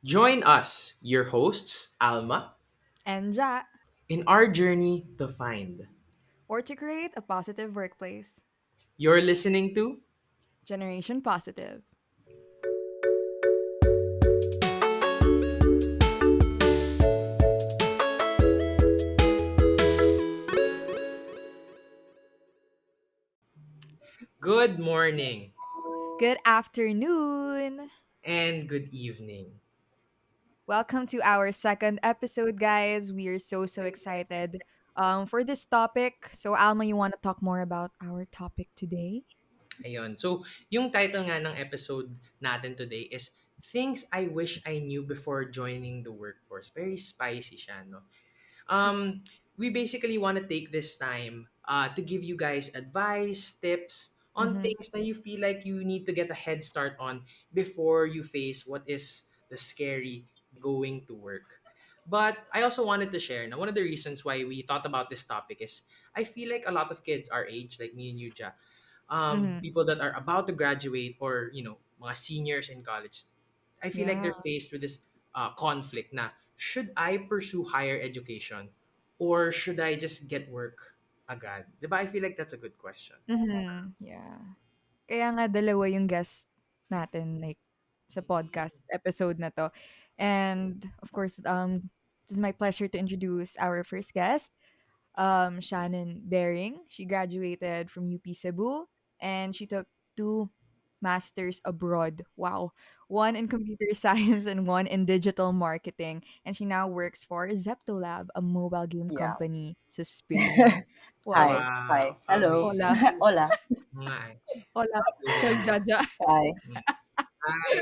Join us, your hosts, Alma, And ja, in our journey to find. or to create a positive workplace. You're listening to Generation Positive. Good Morning Good afternoon. and Good Evening. Welcome to our second episode, guys. We are so excited for this topic. So, Alma, you want to talk more about our topic today? Ayun. So, yung title nga ng episode natin today is Things I Wish I Knew Before Joining the Workforce. Very spicy siya, no? Um, we basically want to take this time to give you guys advice, tips on Mm-hmm. things that you feel like you need to get a head start on before you face what is the scary going to work. But I also wanted to share now one of the reasons why we thought about this topic is I feel like a lot of kids our age, like me and you, Ja, Mm-hmm. people that are about to graduate or mga seniors in college, I feel like Yeah. they're faced with this conflict na should I pursue higher education or should I just get work agad? 'Di ba? I feel like that's a good question. Mm-hmm. Yeah. Kaya nga dalawa yung guest natin like sa podcast episode na to. And of course, this is my pleasure to introduce our first guest, Shannon Bering. She graduated from UP Cebu and she took two masters abroad. Wow. One in computer science and one in digital marketing. And she now works for Zeptolab, a mobile game Yeah. company sa Spain. Wow. Hi. Hi. Wow, Hello. Hola. amazing. Hola. Nga eh. Hola. Amazing Soy naman. Jaja. Hi. Mm. Hi.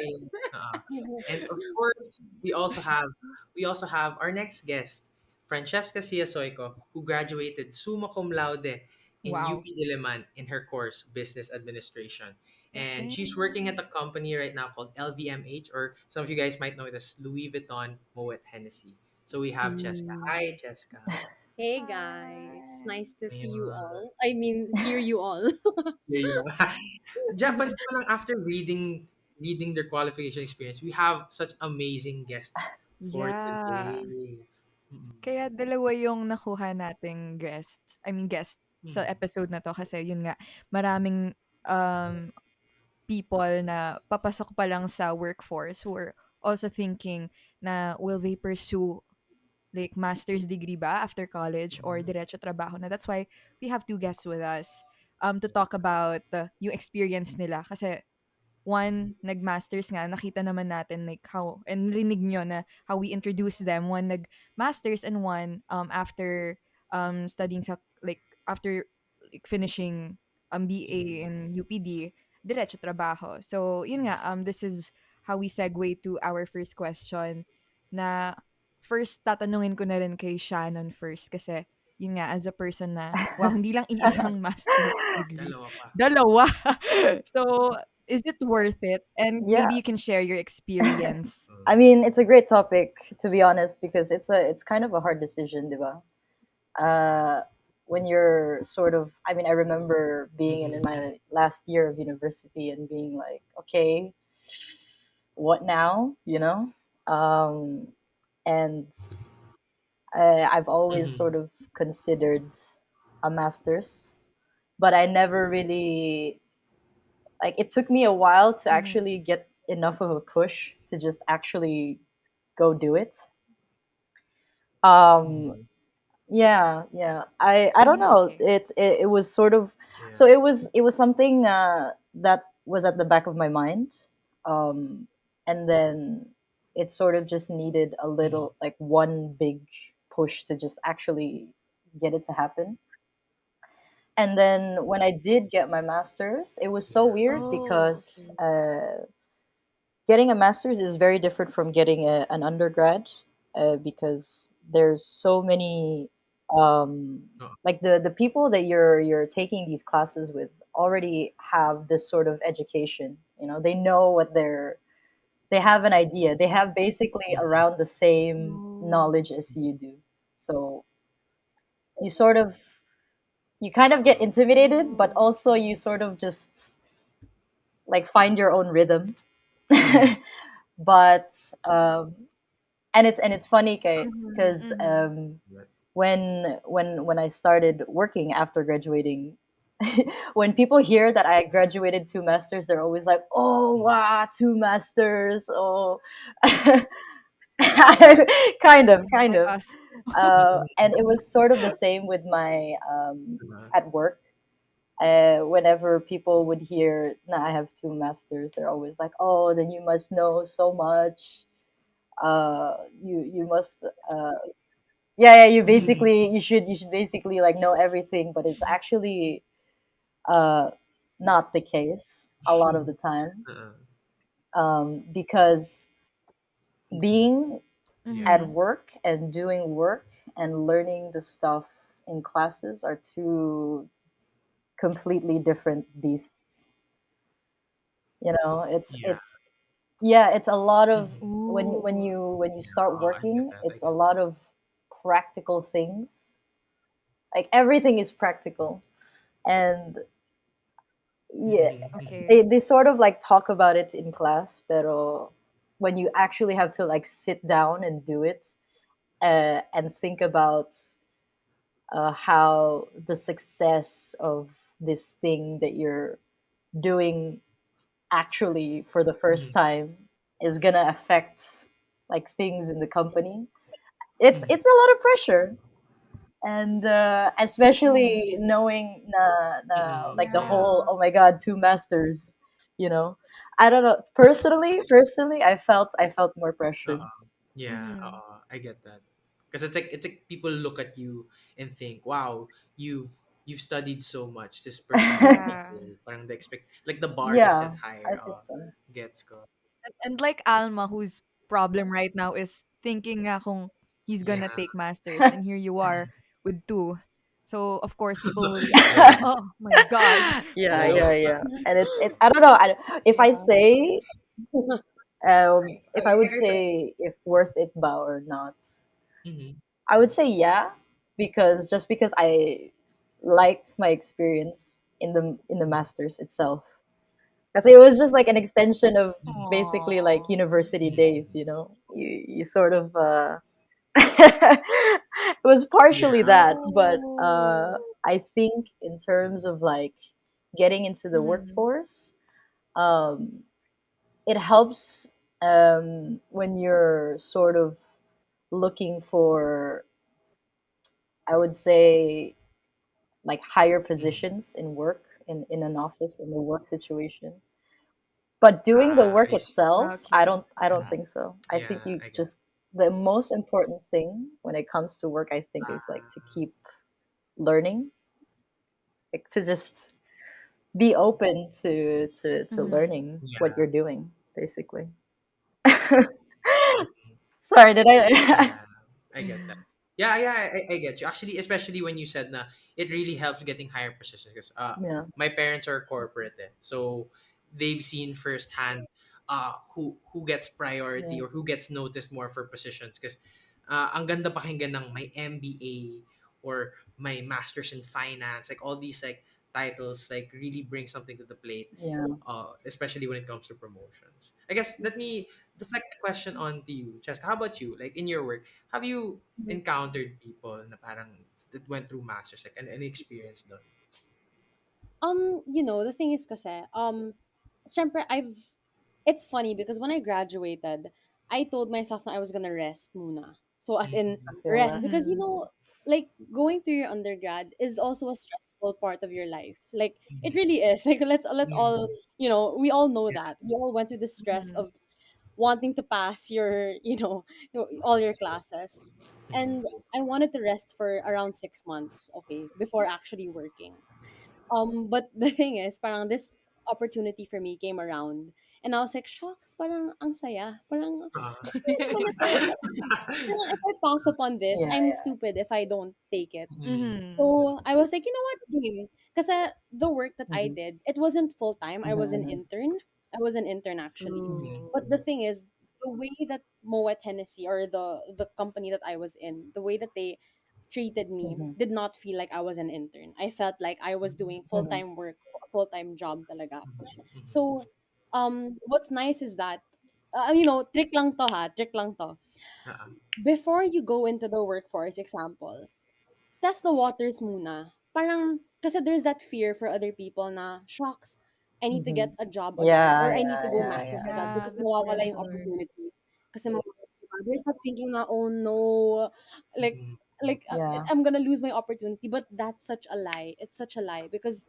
And of course, we also have our next guest, Francesca Siasoyco, who graduated summa cum laude in Wow. UP Diliman in her course Business Administration. And she's working at Dang. a company right now called LVMH, or some of you guys might know it as Louis Vuitton Moet Hennessy. So we have Jessica. Ooh. Hi, Jessica. Hey guys, Hi. nice to see you Ayun. all. I mean, hear you all. Here you go. Japanese ko lang after reading their qualification experience, we have such amazing guests for Yeah. today. Mm-mm. Kaya dalawa yung nakuha nating guests. I mean, guest sa Mm. episode na to kasi yun nga, maraming um, people na papasok pa lang sa workforce who are also thinking na will they pursue like master's degree ba after college or Mm. diretso trabaho na. That's why we have two guests with us to talk about yung experience nila kasi one nag-masters nga, nakita naman natin like how, and rinig nyo na how we introduce them. One nag-masters and one after studying sa, like, after like, finishing BA in UPD, diretso trabaho. So, yun nga, this is how we segue to our first question na first tatanungin ko na rin kay Shannon first kasi yun nga, as a person na, wow, hindi lang iisang master degree. Dalawa pa. Dalawa. So, is it worth it? And Yeah. maybe you can share your experience. Mm. I mean, it's a great topic to be honest because it's kind of a hard decision, diba? Uh when you're sort of I mean, I remember being in Mm-mm. my last year of university and being like, okay, what now, you know? Um and I've always Mm-mm. sort of considered a master's, but I never really like it took me a while to Mhm. actually get enough of a push to just actually go do it. um Mm-mm. yeah, I don't know, Okay. it was sort of, Yeah. so it was something that was at the back of my mind. um and then it sort of just needed a Mm-mm. little, like, one big push to just actually get it to happen. And then when I did get my master's, it was so Yeah. weird Oh, because okay. getting a master's is very different from getting an undergrad, because there's so many, Oh. like, the people that you're taking these classes with already have this sort of education. They know what they have an idea. They have basically Mm-mm. around the same Oh. knowledge as you do. So you sort of you kind of get intimidated, but also you sort of just like find your own rhythm. Mm-mm. but um, and it's funny Mhm, because mhm. But, when I started working after graduating, when people hear that I graduated 2 masters, they're always like, "Oh mm, wow, 2 masters!" Oh, kind Like of. us. And it was sort of the same with my uh, at work. Whenever people would hear, "Nah, I have 2 masters," they're always like, "Oh, then you must know so much. You must yeah, yeah, you should basically like know everything," but it's actually uh not the case a lot of the time, uh, because being yeah. at Mhm. work and doing work and learning the stuff in classes are two completely different beasts. Yeah. It's yeah, it's a lot of Mhm. Ooh. when you start I get working, that. I it's a get that. lot of practical things. Like everything is practical. And yeah, Okay. they sort of like talk about it in class, pero when you actually have to like sit down and do it, and think about how the success of this thing that you're doing actually for the first Mhm. time is gonna affect like things in the company. it's Mhm. it's a lot of pressure, and Mhm. especially knowing like the Yeah. whole, Yeah. oh my god, 2 masters, you know. I don't know, personally I felt more pressured. Yeah. Mhm. I get that. Because it's like people look at you and think, wow, you've studied so much. This person must be Yeah. good. Parang the expect like the bar is Yeah, set I higher. think so. Gets ko. And like Alma, whose problem right now is thinking nga kung he's gonna Yeah. take masters, and here you are with two. So of course people will be like, Yeah, "Oh my god." yeah, Oh. yeah. And it's I don't know, if I Yeah. say if I would I guess. say if worth it ba or not. Mhm. I would say yeah, because just because I liked my experience in the masters itself, because it was just like an extension of Mhm. basically like Aww. university days. Mhm. You sort of it was partially Yeah. that, but Oh. I think in terms of like getting into the Mhm. workforce, um, it helps when you're sort of looking for, I would say, like higher Mhm. positions in work, in an office, in a work situation. But doing the work I see. itself, i Okay. don't i don't Mhm. think so. I think Yeah, you I get. just, the most important thing when it comes to work, I think, is like to Uh, keep learning, like to just be open to Mhm. learning what yeah. you're doing, basically. Sorry, did I? Yeah, I get that. Yeah, yeah, I get you. Actually, especially when you said na it really helps getting higher positions because Yeah. my parents are corporate, so they've seen firsthand who gets priority Yeah. or who gets noticed more for positions because ang ganda pakinggan ng may MBA or my masters in finance, like all these like titles like really bring something to the plate, Yeah. especially when it comes to promotions. I guess let me deflect the question on to you, Cheska. How about you? Like in your work, have you encountered people na parang that went through masters, like any experience done? The thing is kasi, syempre it's funny because when I graduated, I told myself that I was gonna rest muna. So as in I feel rest, that. because Mhm. like going through your undergrad is also a stressful part of your life. Like it Mhm. really is. Like let's all, Mhm. we all know Yeah. that. We all went through the stress Mhm. of wanting to pass your, all your classes. Mhm. And I wanted to rest for around 6 months, okay, before actually working. But the thing is, parang this opportunity for me came around, and I was like, "Shucks, parang ang saya. Parang Uh, okay naman if I pass upon this. Yeah, I'm yeah. stupid if I don't take it." mhm. Mhm. So I was like, you know what, game? Because the work that I Mm-hmm. did, it wasn't full time. I was an Mm-hmm. intern. I was an intern actually. Mhm. Ooh. But the thing is, the way that Moet Hennessy, or the company that I was in, the way that they treated me Mm-hmm. did not feel like I was an intern. I felt like I was doing full Mm-hmm. time work, full time job talaga. Mhm. Mhm. So, what's nice is that trick lang to ha, trick lang to. Uh-uh. Before you go into the workforce, example, test the waters muna. Parang, kasi there's that fear for other people na, shocks, I need to Hmm. get a job agad Yeah, or I need yeah, to go yeah, masters yeah. agad Yeah, because the mawawala yung pressure. opportunity. Kasi there's that thinking na, oh no, like, Mm-mm. I'm gonna lose my opportunity. But that's such a lie. It's such a lie because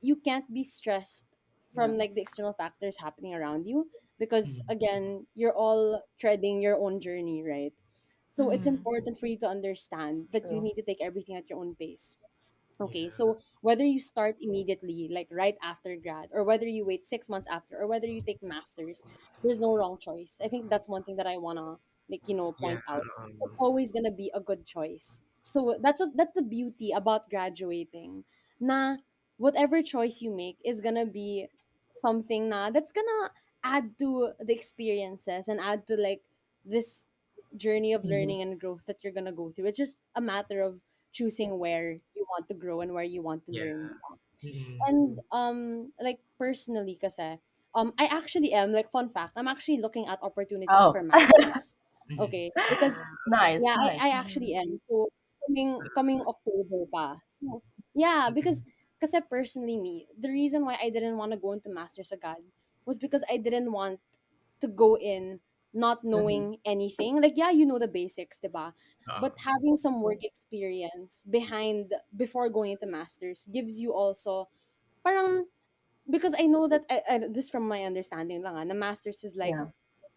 you can't be stressed from like the external factors happening around you because Mm-mm. again you're all treading your own journey, right? So it's Mm-hmm. important for you to understand that you True. need to take everything at your own pace. Okay, Yeah. so whether you start immediately, like right after grad, or whether you wait 6 months after, or whether you take masters, there's no wrong choice. I think that's one thing that I wanna Yeah. point out. It's always gonna be a good choice. So that's the beauty about graduating. Na whatever choice you make is gonna be something that's gonna add to the experiences and add to like this journey of Hmm. learning and growth that you're gonna go through. It's just a matter of choosing where you want to grow and where you want to Yeah. learn. Mm-mm. And like personally kasi I actually am like fun fact, I'm actually looking at opportunities Oh, for masters. Mm-mm. Okay, because nice, yeah, nice. I actually Mm-hmm. am. So coming October pa. So, yeah, because Mm-mm. kasi personally me, the reason why I didn't want to go into masters agad was because I didn't want to go in not Hmm. knowing anything. Like, yeah, you know the basics, diba? But Uh, having some work experience behind before going into masters gives you also parang because I know that this from my understanding lang the masters is like Yeah,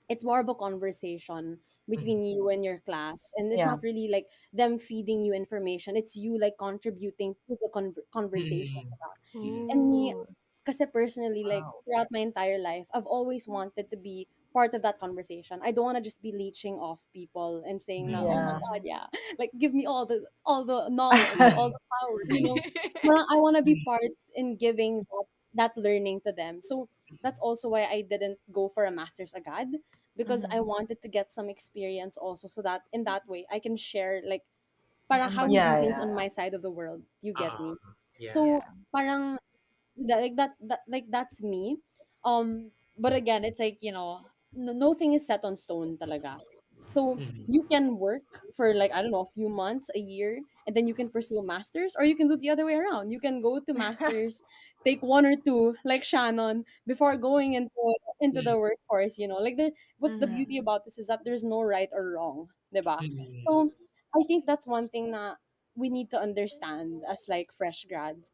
it's more of a conversation between mm-mm. you and your class, and it's yeah. not really like them feeding you information, it's you like contributing to the conversation, Mm-mm. diba? Yeah. And me, Ooh. kasi personally, like Wow. throughout my entire life, I've always wanted to be part of that conversation. I don't want to just be leeching off people and saying, na, "Oh my Yeah. God, Mm-hmm. yeah, like give me all the knowledge, all the power." I want to be Mm-mm. part in giving that learning to them. So that's also why I didn't go for a master's agad because I Mm-hmm. wanted to get some experience also, so that in that way I can share like Yung parang how we Yeah, do empathy. things yeah, on my side of the world. You get Uh, me? yeah. So Yeah. parang that's me. But again, it's like no thing is set on stone talaga. So Mm-mm. you can work for like I don't know a few months, a year, and then you can pursue a masters, or you can do the other way around. You can go to masters, take one or two like Shannon before going into the Mm-mm. workforce. Like what the beauty Mm-hmm. about this is that there's no right or wrong, diba? Mm-mm. So I think that's one thing that we need to understand as like fresh grads.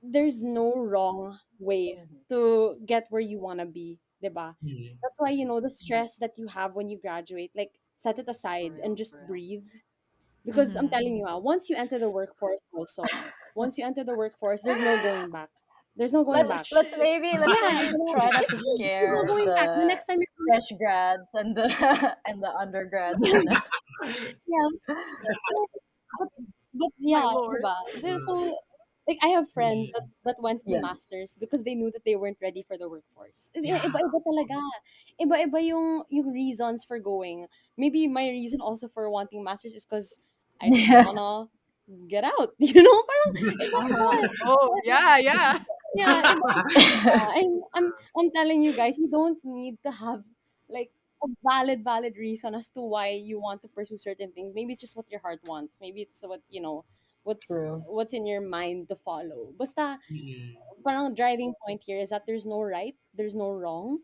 There's no wrong way Mhm. to get where you want to be, diba? Mm-mm. That's why the stress that you have when you graduate, like set it aside and just breathe. Because I'm Mm-hmm. telling you, once you enter the workforce, also, once you enter the workforce, there's no going back. There's no going let's back. let's Yeah, maybe try not to there's no scare going back. The the next time you're fresh grads and the and the undergrads, you know. yeah, but My yeah, lord. diba? So like I have friends Mm-mm. that went to the Yeah. masters because they knew that they weren't ready for the workforce. Yeah. Iba-iba talaga. Iba-iba yung reasons for going. Maybe my reason also for wanting masters is because I just Yeah. wanna get out. Parang iba-iba. Uh-huh. Oh, yeah, yeah. Yeah, iba-iba. And I'm telling you guys, you don't need to have like a valid reason as to why you want to pursue certain things. Maybe it's just what your heart wants. Maybe it's what True. what's in your mind to follow. Basta Mm-mm. parang driving point here is that there's no right, there's no wrong,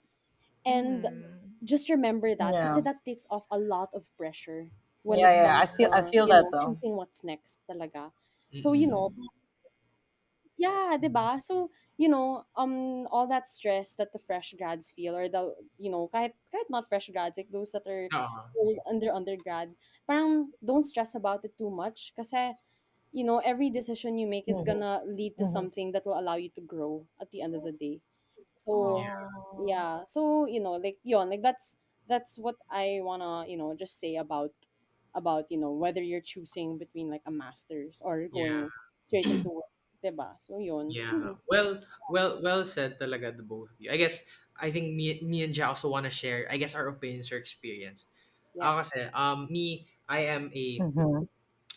and Mm-hmm. just remember that kasi Yeah. that takes off a lot of pressure when Yeah, it yeah. comes I to feel that though. choosing what's next talaga. So Mm-mm. yeah, 'di ba? So, all that stress that the fresh grads feel or the, kahit not fresh grads, like those that are Uh, still under undergrad, parang don't stress about it too much kasi, every decision you make is Hmm. gonna lead to Hmm. something that will allow you to grow at the end of the day. So, yeah. Oh. yeah. So, like yon, like that's what I wanna, just say about, whether you're choosing between like a master's or Yeah. going straight into work, 'di ba? So yun. Yeah. Well said talaga the both of you. I guess I think me and Ja also want to share, I guess, our opinions or experience. Yeah. Ako kasi, I am a Hmm.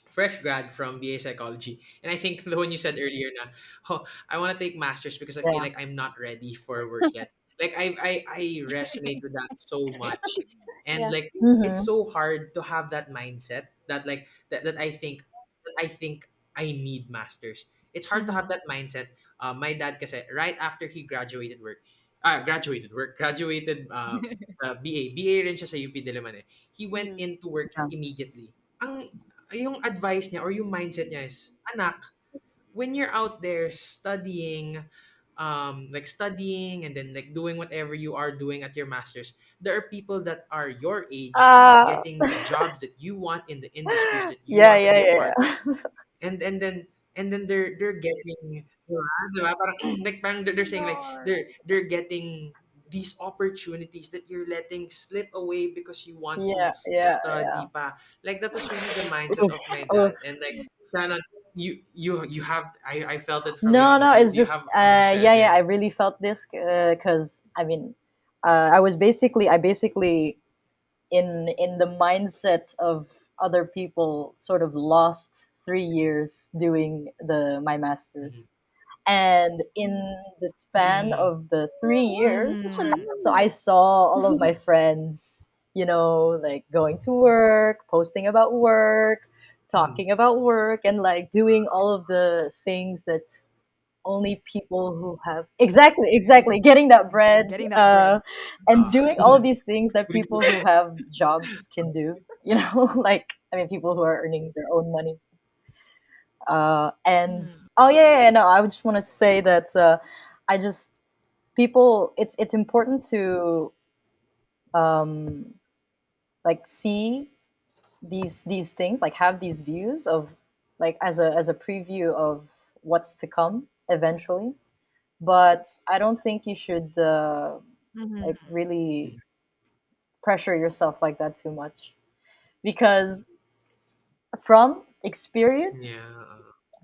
fresh grad from BA Psychology. And I think the one you said earlier na, oh, I want to take masters because I feel Yeah. like I'm not ready for work yet. Like I resonate with that so much. And Yeah. like it's Mm-hmm. so hard to have that mindset that like that I think I need masters. It's hard to have Mhm. that mindset. My dad kasi right after he graduated BA rin siya sa UP Diliman eh. He went Mm-hmm. into work Yeah. immediately. Ang yung advice niya or yung mindset niya is, anak, when you're out there studying, like studying and then like doing whatever you are doing at your masters, there are people that are your age Uh, getting the jobs that you want in the industries that you yeah, want to yeah, be a yeah, part of. yeah. And then they're getting, diba? Parang, like parang they're saying like God. they're getting these opportunities that you're letting slip away because you want to Yeah, yeah, study yeah. pa. Like that was really the mindset Oof, of my oof. dad. And like Shannon, you have, I felt it from you. No, I know no, it's you just have yeah, yeah. I said really felt this because I mean, I basically in the mindset of other people sort of lost 3 years doing the my Mhm. masters, and in the span Mm. of the three That's such years, a Mhm. so I lot. saw all of my friends, like going to work, posting about work, Mm. talking about work, and like doing all of the things that only people who have exactly getting that bread, Getting that bread. and Ah. doing all of these things that people who have jobs can do. Like I mean, people who are earning their own money. And Mhm. oh yeah, yeah, yeah, no, I just want to say that I just people, it's important to um, like see these things, like have these views of like as a preview of what's to come eventually. But I don't think you should Mhm. like really pressure yourself like that too much, because from experience,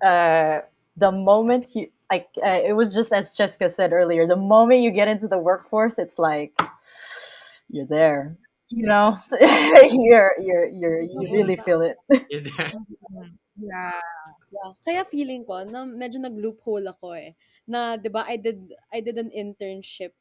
Yeah. uh, the moment you like, it was just as Jessica said earlier, the moment you get into the workforce, it's like you're there. You really Yeah. feel it. You're there. Mhm. Yeah. Yeah. Kaya feeling ko na medyo nag-loophole ako eh. Na 'di ba I did an internship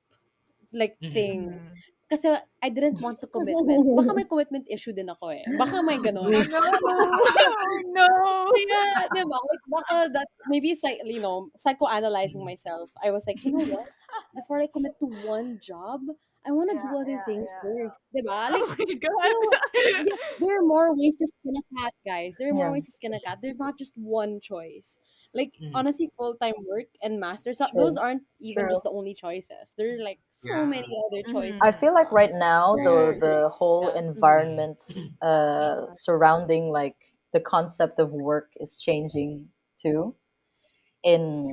like Mhm. thing. Mhm. Kasi I didn't want to commitment. Baka may commitment issue din ako eh. Baka may Oh gano'n. no. Oof. Oh no. Kaya, 'di ba, like baka that maybe psychoanalyzing myself. I was like, "You know what? Before I commit to one job, I wanna do Yeah, other yeah, things yeah, first." 'Di ba? Like, Oh my you god. know, yeah, there are more ways to skin a cat, guys. There are more yeah. ways to skin a cat. There's not just one choice. Like, Mhm. honestly, full-time work and masters, those True, aren't even true. just the only choices. There are like so many Yeah. other choices. I Mhm. feel like right now the There, the whole yeah. Mm. environment Yeah. surrounding like the concept of work is changing too, in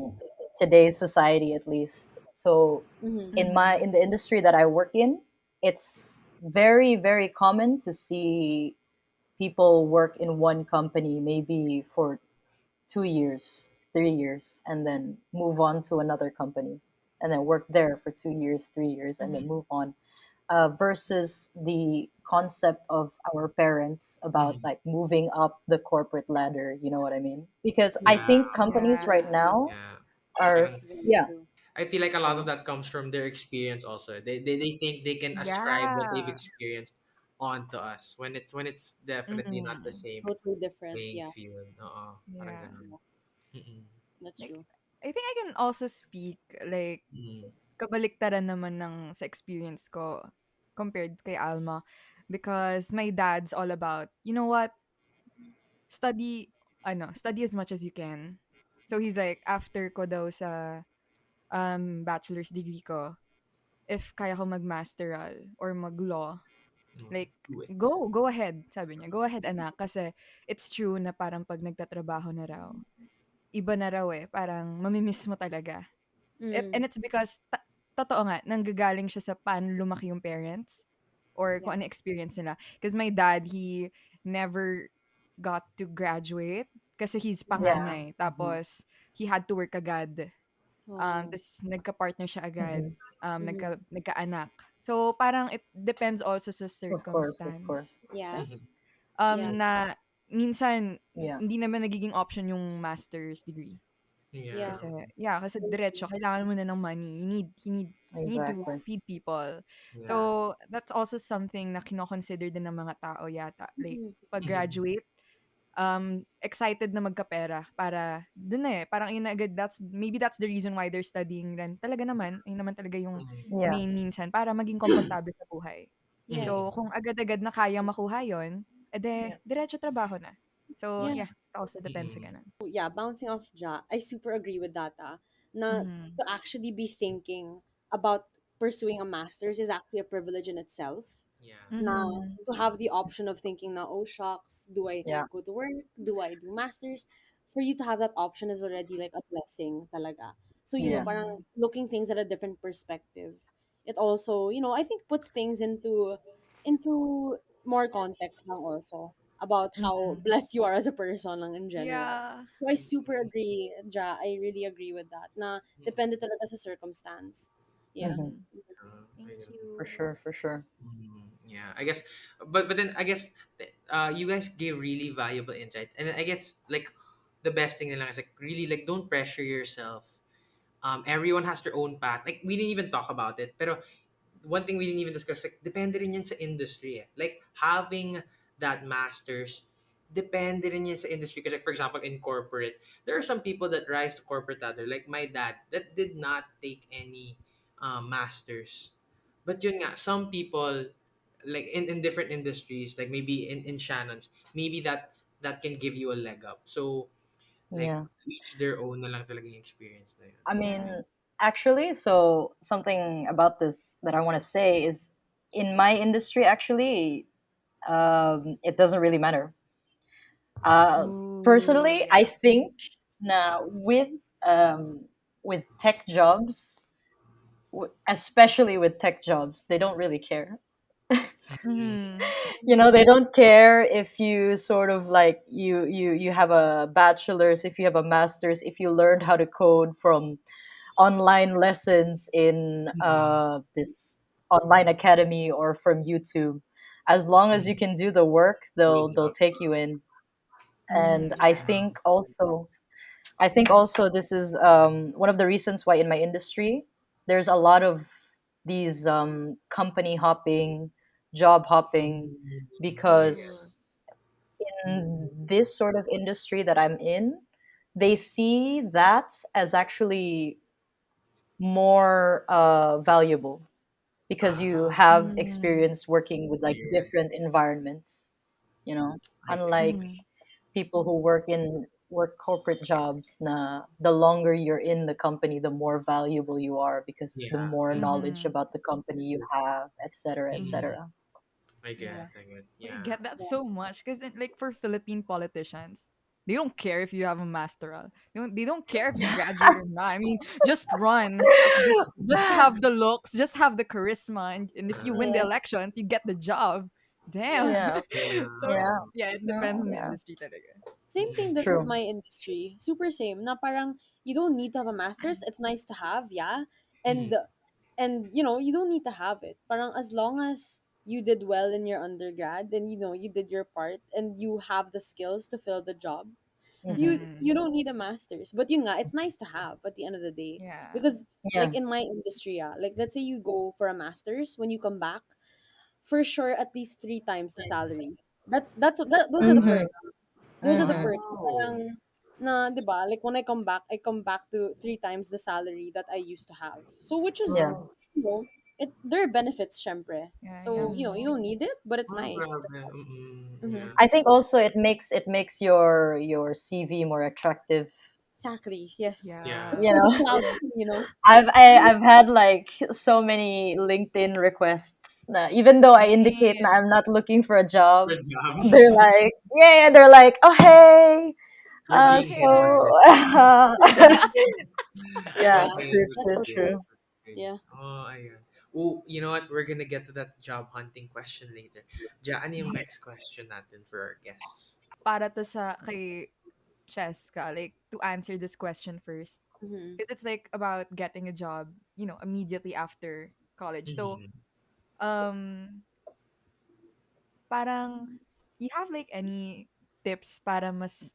today's society at least. So Mm-hmm. Mhm. in the industry that I work in, it's very very common to see people work in one company maybe for 2 years, 3 years, and then move on to another company, and then work there for 2 years, 3 years, and then Mhm. move on. Versus the concept of our parents about Mhm. like moving up the corporate ladder. You know what I mean? Because I Mm-hmm. Yeah. think companies Yeah. right now Yeah. are Parang Very yeah. true. I feel like a lot of So that comes from their experience also. They think they can ascribe what they've Yeah. experienced onto us when it's definitely not the Mhm. same Totally different. playing Yeah, field. Oo, parang Yeah. ganun. Mm-mm. that's Like true. I think I can also speak like Mm. kabaliktaran naman ng sa experience ko compared kay Alma because my dad's all about, you know what, study study as much as you can. So he's like after ko daw sa bachelor's degree ko, if kaya ko mag-masteral or mag-law, Mm. like Do it. go ahead, sabi niya. Go ahead anak kasi it's true na parang pag nagtatrabaho na raw, iba na raw eh, parang mamimiss mo talaga. Mm, And it's because totoo nga nanggagaling siya sa paano lumaki yung parents or yeah. kung ano experience nila. Because my dad, he never got to graduate kasi he's yeah. panganay. Hmm. Tapos he had to work agad. Oh. Tapos nagka-partner siya agad. Hmm. Mm-hmm. Nagkaanak. So parang it depends also sa Of course, of circumstance. course. Yeah. Mhm. Yeah. Na minsan Yeah. hindi naman nagiging option yung master's degree. Yeah. Yeah. Kasi yeah, kasi diretso kailangan mo na ng money. You need to Exactly. feed people. Yeah. So, that's also something na kino-consider din ng mga tao yata. Like, Mhm. Mhm. pag-graduate, excited na magkapera para dun na eh. Parang yun na agad, maybe that's the reason why they're studying then talaga naman, yun naman talaga yung Mhm. Yeah. main minsan para maging komportable sa buhay. Mhm. So, Yes. kung agad-agad na kayang makuha yun, ede, Yeah. diretso trabaho na. So, Yeah. yeah, it also depends sa Mhm. ganun. Yeah, bouncing off Ja, I super agree with that. Na Mhm. to actually be thinking about pursuing a master's is actually a privilege in itself. Yeah. Na Mhm. to have the option of thinking na, oh shucks, do I Yeah. go to work? Do I do masters? For you to have that option is already like a blessing talaga. So, Yeah. parang Mhm. looking things at a different perspective. It also, I think puts things into more context lang also about how Mhm. blessed you are as a person lang in general. Yeah. So I super agree, Ja. I really agree with that. Na Mhm. depende talaga sa circumstance. Yeah. Hmm. Mhm. I Thank agree. For you. sure. For sure. Yeah, I guess, but then I guess, you guys gave really valuable insight, and I guess like the best thing na lang is like really like don't pressure yourself. Everyone has their own path. Like we didn't even talk about it, pero one thing we didn't even discuss, like depende rin yan sa industry. Eh. Like having that masters, depende rin yan sa industry. Kasi for example, in corporate, there are some people that rise to corporate ladder. Like my dad, that did not take any masters. But yun nga, some people, like in different industries, like maybe in Shannon's, maybe that can give you a leg up. So, like, Yeah. each their own na lang talaga yung experience na yun. I mean, Yeah. actually, so something about this that I want to say is in my industry, actually, it doesn't really matter. Uh, Ooh, Personally, I yeah. think na um, with tech jobs, especially with tech jobs, they don't really care. Mm. Mhm. They don't care if you sort of like you have a bachelor's, if you have a master's, if you learned how to code from online lessons in Mm. this online academy or from YouTube. As long as you Mm. can do the work, Good they'll job. take you in. And Mhm. I Yeah. Yeah. think also this is one of the reasons why in my industry there's a lot of these company hopping, job hopping, Mm. Yeah. Ooh. because in this sort of industry that I'm in, they see that as actually more valuable because you Ah, have Mhm. experience working with like yeah, different environments, you know, I get unlike Mhm. people who work corporate jobs na the longer you're in the company, the more valuable you are because the yeah. more knowledge Mhm. about the company you have, etc., Mm. Mhm. etc. Yeah. I get, I yeah. get that Yeah. so much because like for Philippine politicians, they don't care if you have a masteral. They don't care if you graduate or not. I mean, just run. Just have the looks, just have the charisma, and if you Uh, win the Yeah. elections, you get the job. Damn. Yeah. Yeah, So yeah. yeah, yeah, it no, depends on the yeah, industry talaga. Same thing Mm. that with true. my industry. Super same. Na parang you don't need to have a master's. It's nice to have, yeah. Mm. And you don't need to have it. Parang as long as you did well in your undergrad, then you did your part and you have the skills to fill the job. Hmm. You Mhm. don't need a master's. But yun nga, it's nice to have at the end of the day. Yeah. Because Yeah. like in my industry, like let's say you go for a master's, when you come back, for sure at least three times the salary. Those are the Hmm. perks. Those are the Hmm. perks. Oh. Parang, na, 'di ba? Like when I come back to three times the salary that I used to have. So which is, Yeah. Oh. there are benefits, syempre. Yeah, So, yummy. you don't need it, but it's Oh, nice. grabe. Mm. Mm-hmm. Yeah. I think also it makes your CV more attractive. Exactly. Yes. Yeah. It's Yeah. for the You know, cloud too, you know. I've had like so many LinkedIn requests. Na, even though I indicate that Same. I'm not looking for a job, Good job. they're like, yeah, they're like, oh hey, You're being so headhunted. yeah, Yeah. true, That's true, so Yes, true. true. okay. Yeah. Oh, ayan. Oh, you know what? We're gonna get to that job hunting question later. Ja, ano yung next question natin for our guests? Para to sa kay Cheska, like to answer this question first. Mm-hmm. Because it's like about getting a job, immediately after college. So, Mhm. um, parang you have like any tips para mas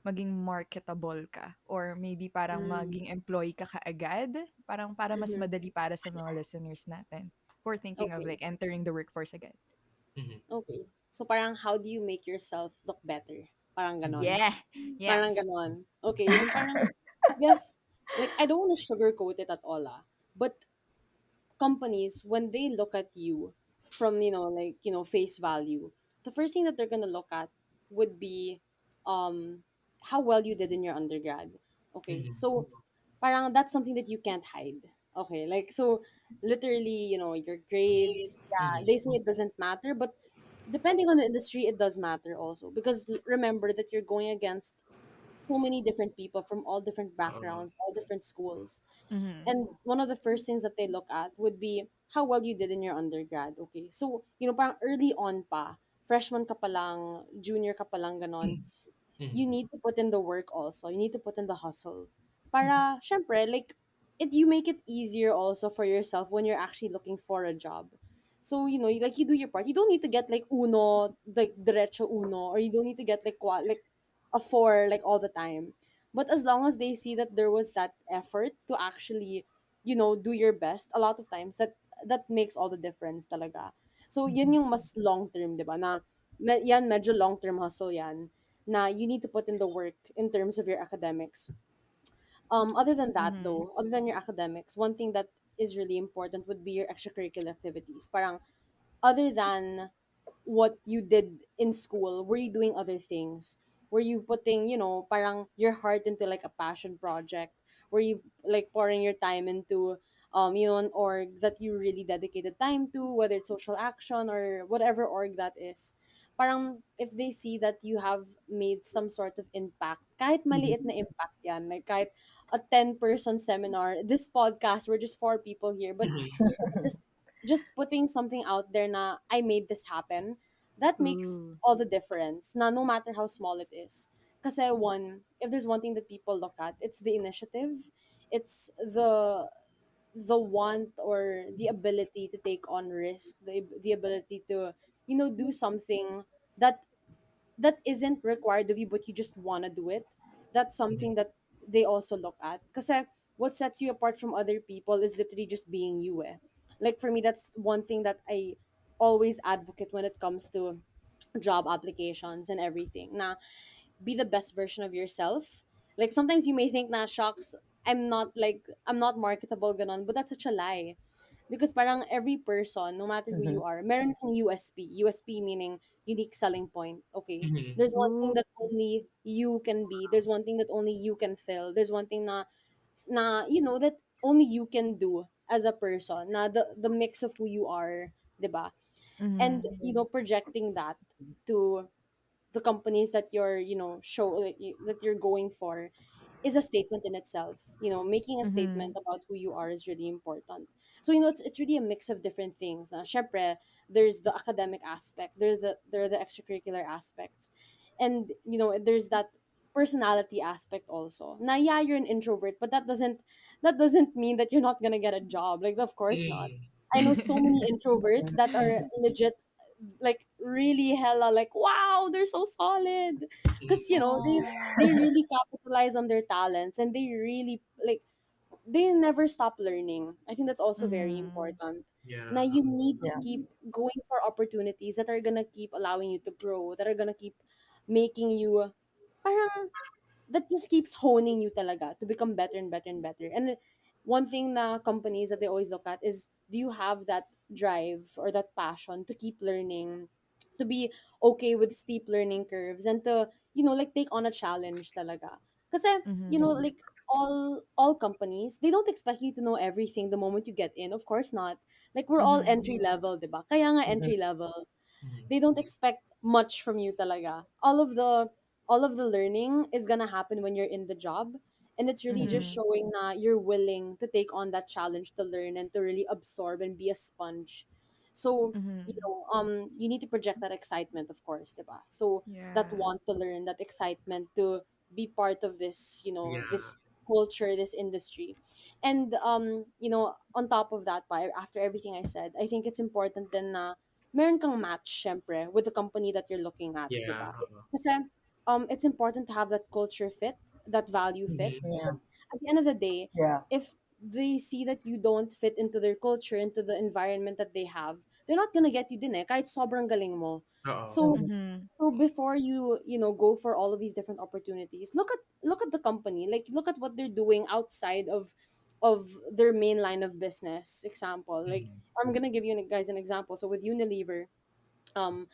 maging marketable ka or maybe parang Mm. maging employee ka kaagad, parang para mas Mhm. madali para sa mga listeners natin who are thinking of Okay. like entering the workforce again. Mhm. Okay. So parang how do you make yourself look better? Parang ganon. Yeah. Parang Yes. ganon. Okay, yung parang, yes, like I don't want to sugarcoat it at all, but companies, when they look at you from, like, face value, the first thing that they're gonna look at would be um how well you did in your undergrad. Okay, Mhm. so parang that's something that you can't hide. Okay, like, so literally, your grades, yeah, Mhm. they say it doesn't matter, but depending on the industry, it does matter also, because remember that you're going against so many different people from all different Oo. backgrounds, all different schools. Mhm. And one of the first things that they look at would be how well you did in your undergrad. Okay. So, parang early on pa, freshman ka pa lang, junior ka pa lang, ganon, you Mhm. need to put in the work also. You need to put in the hustle. Para, syempre, like, you make it easier also for yourself when you're actually looking for a job. So, like, you do your part. You don't need to get like uno, like derecho uno, or you don't need to get like like a four like all the time. But as long as they see that there was that effort to actually, do your best, a lot of times that makes all the difference talaga. So, yan yung mas long term, 'di ba? Na yan medyo long term hustle yan, na you need to put in the work in terms of your academics. Other than that, Mhm. though, other than your academics, one thing that is really important would be your extracurricular activities. Parang, other than what you did in school, were you doing other things? Were you putting, parang your heart into like a passion project? Were you like pouring your time into an org that you really dedicated time to, whether it's social action or whatever org that is? Parang if they see that you have made some sort of impact, kahit maliit na impact yan, like kahit a 10-person seminar, this podcast, we're just four people here, but Mhm. just putting something out there na I made this happen, that makes Ooh. all the difference. Na no matter how small it is. Kasi if there's one thing that people look at, it's the initiative, it's the want or the ability to take on risk, the ability to do something that isn't required of you, but you just want to do it. That's Mhm. something that they also look at. Because what sets you apart from other people is literally just being you. Eh. Like for me, that's one thing that I always advocate when it comes to job applications and everything. Now, be the best version of yourself. Like sometimes you may think, na shocks, I'm not marketable, ganon, but that's such a lie. Because parang every person, no matter who you are, meron kang USP. USP meaning unique selling point. Okay. Mhm. There's one thing Ooh. that only you can be. There's one thing that only you can fill. There's one thing that only you can do as a person. Na the mix of who you are, 'di ba? And Mhm. projecting that to the companies that you're show like, that you're going for is a statement in itself. Making a statement Mhm. about who you are is really important. So it's really a mix of different things. Syempre, there's the academic aspect, there are the extracurricular aspects, and there's that personality aspect also. Now, yeah, you're an introvert, but that doesn't mean that you're not gonna get a job. Like, of course not. Mhm. I know so many introverts that are legit, like really hella like, wow, they're so solid, because Mhm. they really capitalize on their talents, and they really like, they never stop learning. I think that's also very Mhm. important. Now Yeah. you need to Yeah. keep going for opportunities that are gonna keep allowing you to grow, that are gonna keep making you parang, that just keeps honing you talaga to become better and better and better. And one thing na companies that they always look at is, do you have that drive or that passion to keep learning, to be okay with steep learning curves, and to like take on a challenge talaga. Kasi Mhm. like all companies, they don't expect you to know everything the moment you get in. Of course not. Like we're all Mhm. entry level, 'di ba? Kaya nga entry level, Mhm. they don't expect much from you talaga. All of the learning is gonna happen when you're in the job. And it's really just Mhm. showing na you're willing to take on that challenge to learn and to really absorb and be a sponge. So, Mhm. you need to project that excitement, of course, diba? So that Yeah. want to learn, that excitement to be part of this, Yeah. this culture, this industry. And on top of that, pa, after everything I said, I think it's important then na meron kang match, syempre, with the company that you're looking at, di Yeah. ba? Oo. Kasi, it's important to have that culture fit, that value fit, Mhm. Yeah. because at the end of the day, Yeah. if they see that you don't fit into their culture, into the environment that they have, they're not gonna get you din eh, kahit sobrang galing mo. Oo. So Mhm. Mhm. so before you go for all of these different opportunities, look at the company, like look at what they're doing outside of their main line of business. Example, like Mhm. I'm gonna give you guys an example. So with Unilever, um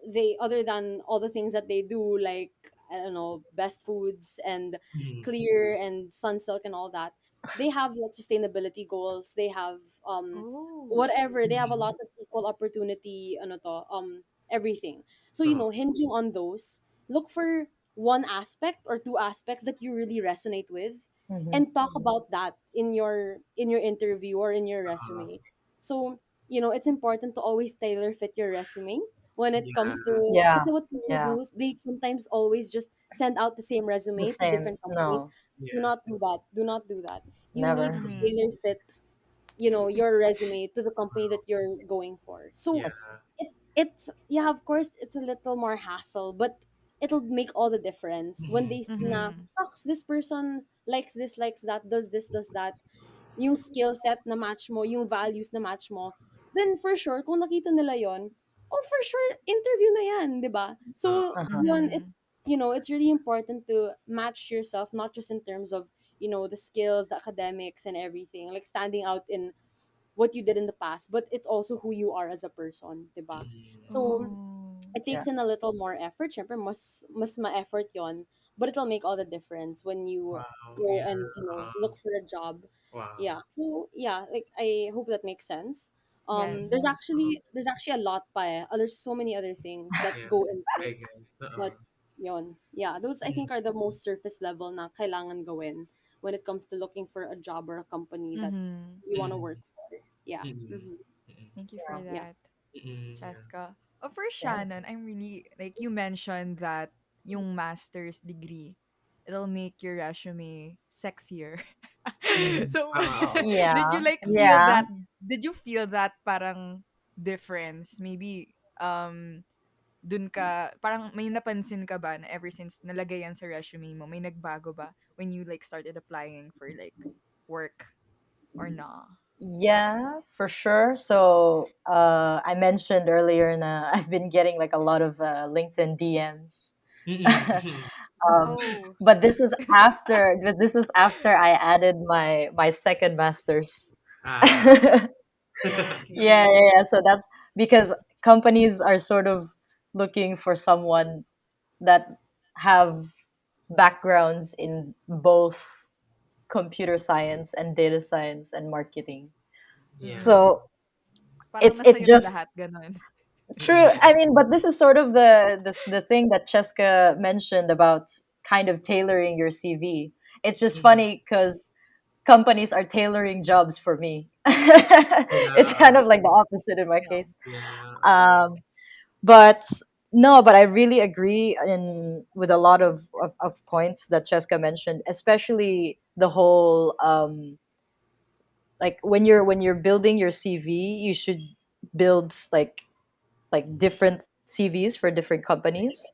they, other than all the things that they do, like I don't know, best foods and Mhm. clear and sunsilk and all that, they have like sustainability goals, they have Oh. whatever, they have a Mhm. lot of equal opportunity, ano to, everything. So Oo. hinging on those, look for one aspect or two aspects that you really resonate with, Mhm. and talk about that in your interview or in your Oo. resume. So it's important to always tailor fit your resume when it Yeah. comes to, Yeah. kasi what people Yeah. do is they sometimes always just send out the same The resume to same. different companies. No, Do Yeah. not do that. Do not do that. You need never. to Mhm. tailor fit, your resume to the company that you're going for. So Yeah. it's, yeah, of course it's a little more hassle, but it'll make all the difference when Mhm. they see na, Mhm. shucks, this person likes this, likes that, does this, does that, yung skill set na match mo, yung values na match mo, then for sure, kung nakita nila yon, oh, for sure, interview na yan, di ba? So, Oo. Uh-huh. yun, Mhm. it's really important to match yourself, not just in terms of, the skills, the academics, and everything, like standing out in what you did in the past, but it's also who you are as a person, di ba? Mhm. So, Oh. it Yeah. takes in a little more effort. Syempre, mas ma-effort yon, but it'll make all the difference when you Wow. go Yeah. and look for a job. Wow. Yeah. So yeah, like I hope that makes sense. Yes. There's Yes. Oo. actually a lot pa eh. There's so many other things that Yeah. go into I it. get it. Oo. But yon, yeah, those I Mhm. think are the most surface level na kailangan gawin when it comes to looking for a job or a company that Mhm. you want to Mhm. work for. Yeah. Mhm. Mm-hmm. Mhm. Thank you for Yeah. Yeah. that, Mhm. Yeah. Cheska. Oh, for Yeah. Shannon, I'm really like you mentioned that yung master's degree, it'll make your resume sexier. Mhm. So, Tama, oo. did Yeah. you like feel Yeah. that? Did you feel that parang difference? Maybe dun ka parang may napansin ka ba na ever since nalagay yan sa resume mo, may nagbago ba when you like started applying for like work or na? Yeah, for sure. So, I mentioned earlier na I've been getting like a lot of LinkedIn DMs. Mm. Mhm. Oh. But this was after I added my second master's. Ah. Yeah, yeah, Okay. yeah. So that's because companies are sort of looking for someone that have backgrounds in both computer science and data science and marketing. Yeah. Mhm. So Parang it nasa'yo na just lahat, gano'n. true. Mm. I mean, but this is sort of the thing that Cheska mentioned about kind of tailoring your CV. It's just Mhm. funny because companies are tailoring jobs for me. Yeah, It's kind oo. of like the opposite in my Yeah. case. Yeah, oo. Um, but no, but I really agree in with a lot of points that Cheska mentioned, especially the whole like when you're building your CV, you should build like different CVs for different companies.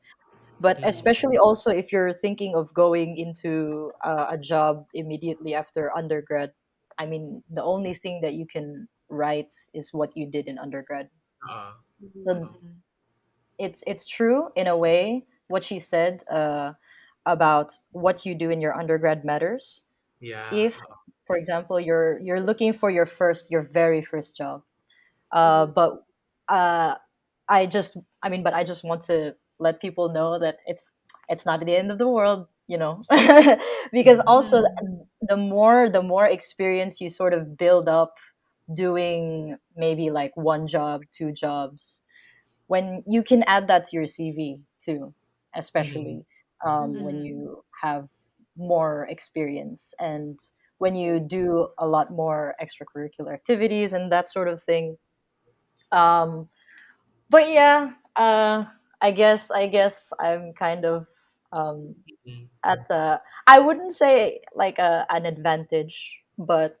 But Mhm. especially also if you're thinking of going into a job immediately after undergrad, I mean, the only thing that you can write is what you did in undergrad. Oo. So Oo. Mhm. it's true in a way what she said about what you do in your undergrad matters. Yeah, If, oo. for example, you're looking for your very first job, Mm-hmm. but uh, I mean, but I just want to let people know that it's not the end of the world, you know, because Mhm. also Mhm. the more experience you sort of build up doing maybe like one job, two jobs, when you can add that to your CV too, Mhm. especially when Mhm. you have more experience and when you do a lot more extracurricular activities and that sort of thing. Um, but yeah, I guess I'm kind of um Mhm. at a I wouldn't say like an advantage, but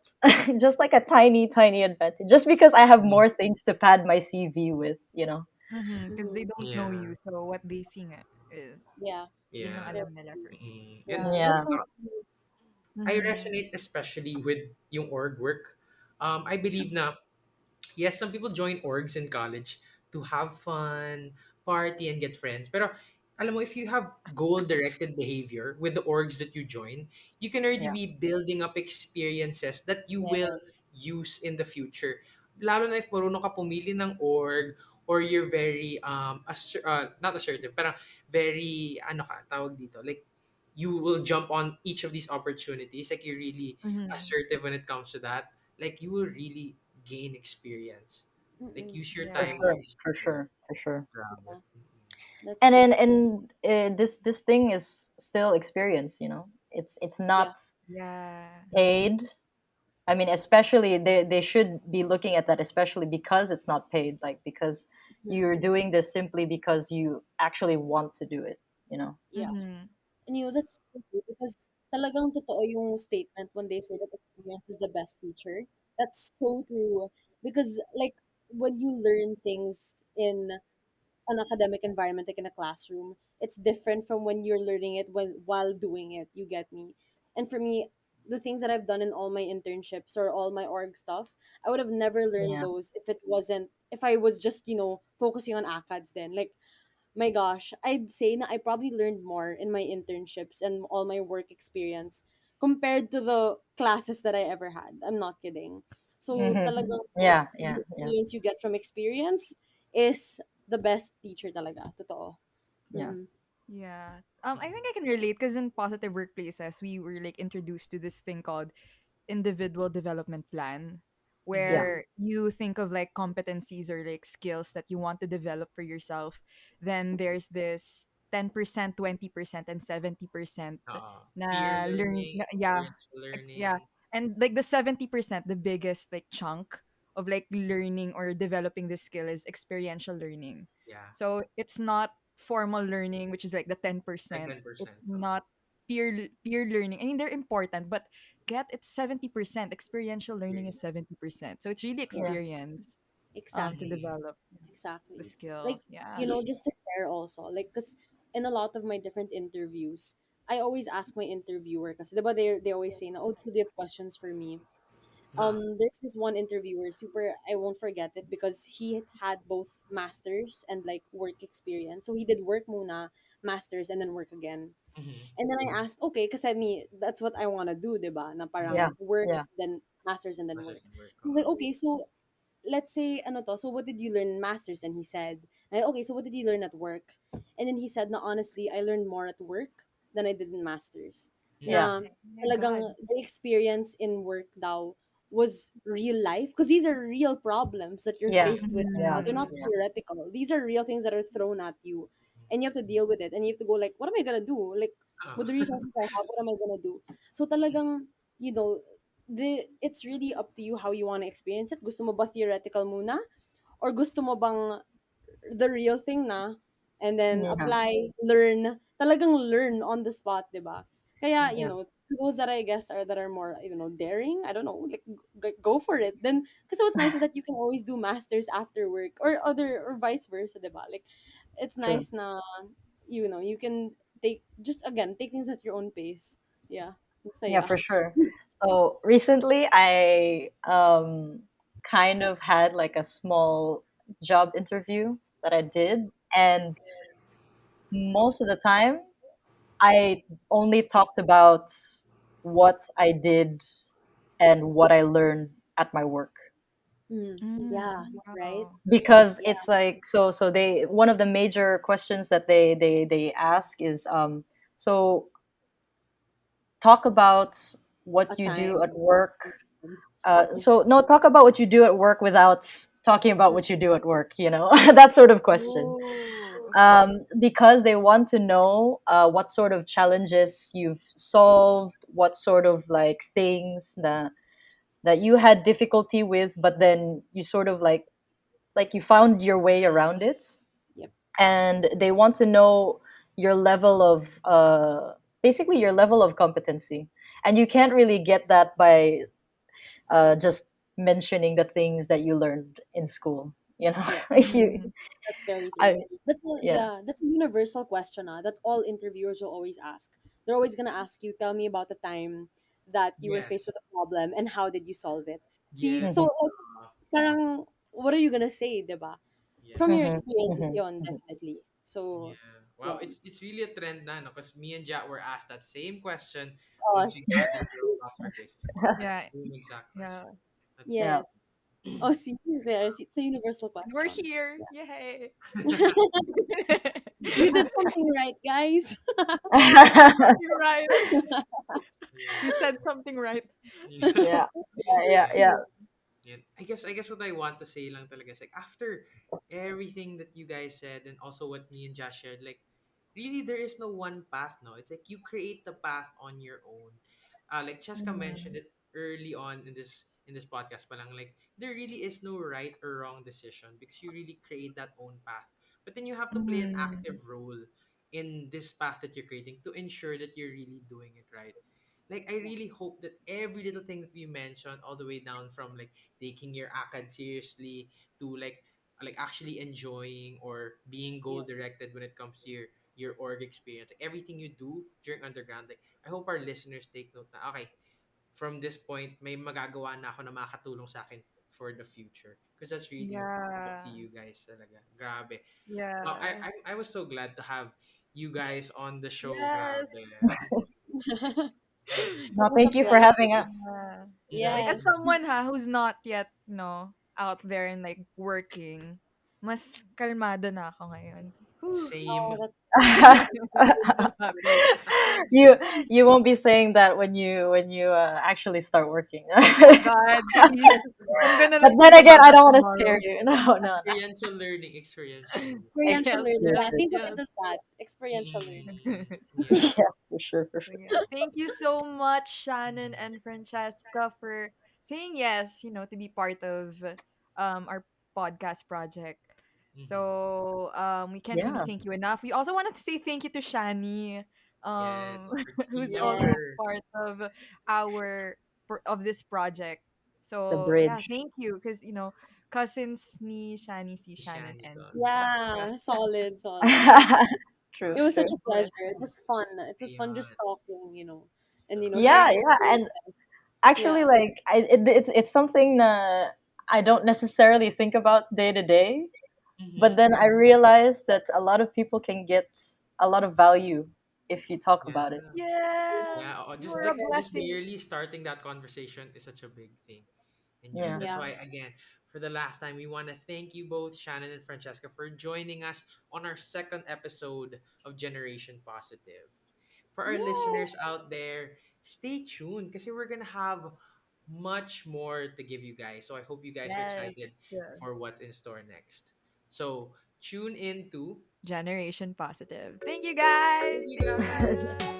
just like a tiny advantage, just because I have Mhm. more things to pad my CV with, you know. Mhm. 'Cause they Mm-hmm. don't know you, Yeah. so what they see nga. is Yeah. yun lang Yeah. Very alam nila first. And yeah. That's Yeah. so I Mhm. resonate especially with yung org work. I believe na yes, some people join orgs in college to have fun, party, and get friends. Pero alam mo, if you have goal-directed behavior with the orgs that you join, you can already Yeah. be building up experiences that you yeah. will use in the future. Lalo na if marunong ka pumili ng org or you're very not assertive, pero very ano ka tawag dito, like you will jump on each of these opportunities, like you're really Mhm. assertive when it comes to that, like you will really gain experience. Like Mm-mm. use your For Yeah. time sure. For wisely. sure. For sure. Grab Yeah. it. Mm-mm. That's And true. this thing is still experience. It's Yeah. not Yeah. paid. I mean, especially they should be looking at that, especially because it's not paid, like because Mhm. you're doing this simply because you actually want to do it. Yeah. Mhm. And that's so true because talagang totoo yung statement when they say that experience is the best teacher. That's so true. Because like when you learn things in an academic environment, like in a classroom, it's different from when you're learning it while doing it. You get me? And for me, the things that I've done in all my internships or all my org stuff, I would have never learned Yeah. those if I was just, focusing on ACADS then. Like, my gosh, I'd say na I probably learned more in my internships and all my work experience compared to the classes that I ever had. I'm not kidding. So Hmm. talagang Yeah. the Yeah. Yeah. experience you get from experience is the best teacher talaga. Totoo. Yeah. Mm-mm. Yeah. I think I can relate because in positive workplaces, we were like introduced to this thing called individual development plan, Yeah. Mm-hmm. where you think of like competencies or like skills that you want to develop for yourself. Then there's this 10%, 20%, and 70% Peer na learn learning, yeah, experiential yeah. learning. And like the 70%, the biggest like chunk of like learning or developing this skill is experiential learning. Yeah, So it's not formal learning, which is like the like 10%. It's 10%. not peer learning. I mean, they're important, but get it's 70%. Experiential learning is Experience. 70%. So it's really Yeah. Yes, experience to exactly. Mm-hmm. develop the Exactly. skill. Like, Yeah. just to share also, like, because in a lot of my different interviews, I always ask my interviewer, because they always say, na, oh, so do you have questions for me? There's this one interviewer, super, I won't forget it because he had both masters and like work experience. So he did work muna, masters, and then work again. Mm-hmm. And then I asked, okay, because I mean, that's what I want to do, diba? Na Yeah. parang work, Yeah. then masters, and then work. Process and work. He's like, okay, so let's say ano to, so what did you learn in masters? And he said, okay, so what did you learn at work? And then he said, na honestly, I learned more at work than I did in masters. Yeah. Mm-hmm. Na Oh my God. talagang the experience in work daw was real life because these are real problems that you're Yeah. faced with. Yeah. They're not Yeah. Mm-hmm. theoretical. These are real things that are thrown at you, and you have to deal with it. And you have to go like, what am I gonna do? Like, with the resources I have, what am I gonna do? So talagang, you know, it's really up to you how you want to experience it. Gusto mo ba theoretical muna? Or gusto mo bang the real thing na? And then Yeah. apply, learn, talagang learn on the spot, di ba? Kaya, Yeah. those that I guess are that are more, daring, I don't know, like go for it. Then, because what's nice is that you can always do masters after work or vice versa, di ba? Like, it's True. nice na, you can take things at your own pace. Yeah. Yeah, Masaya. for sure. So recently, I kind of had like a small job interview that I did, and most of the time, I only talked about what I did and what I learned at my work, Mm. Yeah. Mm, Right. wow. because Yeah. it's like so they one of the major questions that they ask is so talk about A what you time. do at work. So no, talk about what you do at work without talking about what you do at work. That sort of question. Oh, okay. Because they want to know what sort of challenges you've solved, what sort of like things that you had difficulty with, but then you sort of like you found your way around it, Yep. and they want to know your level of basically your level of competency, and you can't really get that by just mentioning the things that you learned in school. Yes. you Mm-hmm. That's very I true. Yeah. that's a universal question that all interviewers will always ask. They're always gonna ask you, tell me about the time that you were faced Yes. with a problem and how did you solve it. See, Yes. so Mhm. like parang what are you gonna say, diba? It's from your Yes. Mhm. experiences Mhm. yon, Mhm. definitely. So Yeah. Wow, yeah. it's really a trend na, no? Because me and Ja were asked that same question Oh, once we gathered across our places. Yeah, Same exact yeah. question. That's so Yeah. yes. Oh, see, there. It's a universal And we're question. here. Yay. You did something right, guys. We did something right. yeah. We said something right. Yeah. Yeah. Yeah. Yeah. Yeah. Yeah. And I guess what I want to say lang talaga is like after everything that you guys said and also what me and Josh shared, like really there is no one path, no. It's like you create the path on your own. Like Cheska mentioned Mm. it early on in this podcast pa lang, like there really is no right or wrong decision because you really create that own path. But then you have to play an Mm. active role in this path that you're creating to ensure that you're really doing it right. Like I Yeah. really hope that every little thing that we mentioned, all the way down from like taking your acad seriously to like actually enjoying or being goal Yes. directed when it comes to your org experience, like everything you do during underground, like I hope our listeners take note na okay, from this point may magagawa na ako na makatulong sa akin for the future because that's really up Yeah. to you guys talaga. Grabe. Wow, Yeah. I was so glad to have you guys on the show. Yes. Grabe. No, It was a thank you for pleasure. having us. Yeah. Like Yeah. as Yes. someone who's not yet, out there and like working, mas kalmado na ako ngayon. Whew. Oh, Same. that's I'm so happy. you you won't be saying that when you actually start working. Oh God, please. I'm gonna But like then think again, about I that don't want to scare tomorrow. you. No, no, no. Experiential learning. Experiential learning. experiential Yes, learning. True, yes, Yeah, true. think of yes. it as that. Experiential learning. Yeah. Yeah, for sure, for So sure. yeah, thank you so much, Shannon and Francesca, for saying yes, to be part of our podcast project. Mm-hmm. So we can't really Yeah, thank you enough. We also wanted to say thank you to Shani, Yes. Our team who's Yes. also member. part of our of this project. the So yeah, bridge. thank you because cousins ni Shani, si Shannon Shani and does. Francesca. Yeah, solid, solid. True, It was such true. a pleasure. Yes. It was fun. It was fun just Ayun. talking, and So, sharing Yeah, yeah. yeah, and experiences. actually, Yeah. like, it's something I don't necessarily think about day to day, but Mm-hmm. then I realize that a lot of people can get a lot of value if you talk Yeah. about it. Yes, Yeah. you Just were a like just blessing. barely starting that conversation is such a big thing. And yeah, Yeah. that's Yeah. why again, for the last time, we want to thank you both, Shannon and Francesca, for joining us on our second episode of Generation Positive. For our Yay! listeners out there, stay tuned because we're gonna have much more to give you guys. So I hope you guys are Yes. excited Yeah. for what's in store next. So tune in to Generation positive. Thank you thank guys. you Thank you. guys.